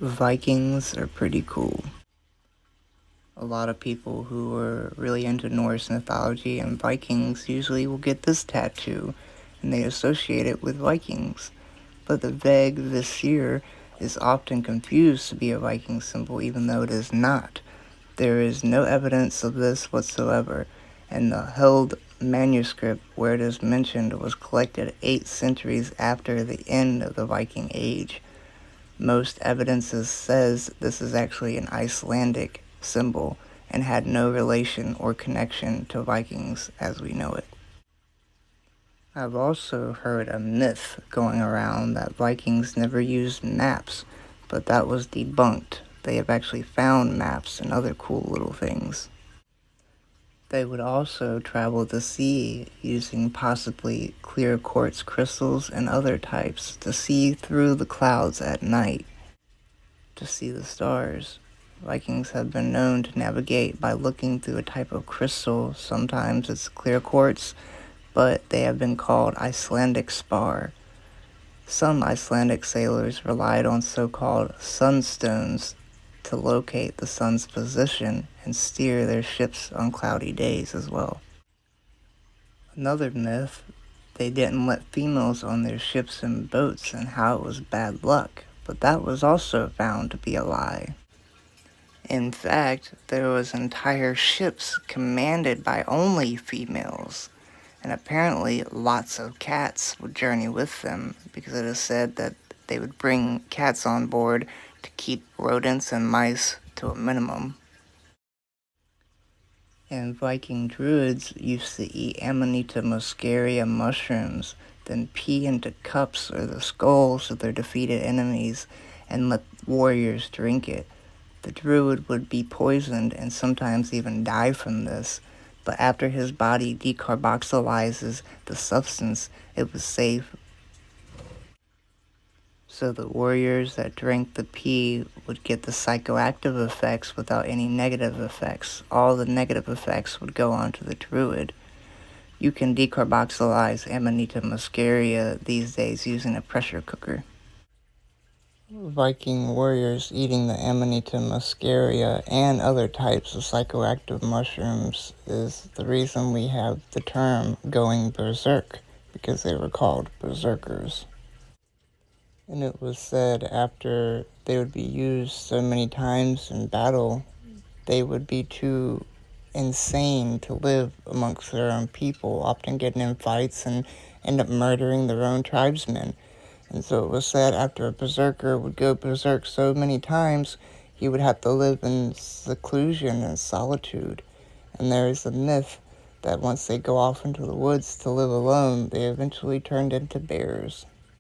Vikings are pretty cool. A lot of people who are really into Norse mythology and Vikings usually will get this tattoo, and they associate it with Vikings. But the Veg Visir is often confused to be a Viking symbol even though it is not. There is no evidence of this whatsoever, and the held manuscript where it is mentioned was collected 8 centuries after the end of the Viking Age. Most evidences says this is actually an Icelandic symbol and had no relation or connection to Vikings as we know it. I've also heard a myth going around that Vikings never used maps, but that was debunked. They have actually found maps and other cool little things. They would also travel the sea using possibly clear quartz crystals and other types to see through the clouds at night to see the stars. Vikings have been known to navigate by looking through a type of crystal. Sometimes it's clear quartz, but they have been called Icelandic spar. Some Icelandic sailors relied on so-called sunstones to locate the sun's position and steer their ships on cloudy days as well. Another myth, they didn't let females on their ships and boats and how it was bad luck, but that was also found to be a lie. In fact, there was entire ships commanded by only females, and apparently lots of cats would journey with them because it is said that they would bring cats on board to keep rodents and mice to a minimum. And Viking druids used to eat Amanita muscaria mushrooms, then pee into cups or the skulls of their defeated enemies and let warriors drink it. The druid would be poisoned and sometimes even die from this, but after his body decarboxylizes the substance, it was safe. So the warriors that drank the pee would get the psychoactive effects without any negative effects. All the negative effects would go on to the druid. You can decarboxylize Amanita muscaria these days using a pressure cooker. Viking warriors eating the Amanita muscaria and other types of psychoactive mushrooms is the reason we have the term going berserk, because they were called berserkers. And it was said after they would be used so many times in battle, they would be too insane to live amongst their own people, often getting in fights and end up murdering their own tribesmen. And so it was said after a berserker would go berserk so many times, he would have to live in seclusion and solitude. And there is a myth that once they go off into the woods to live alone, they eventually turned into bears.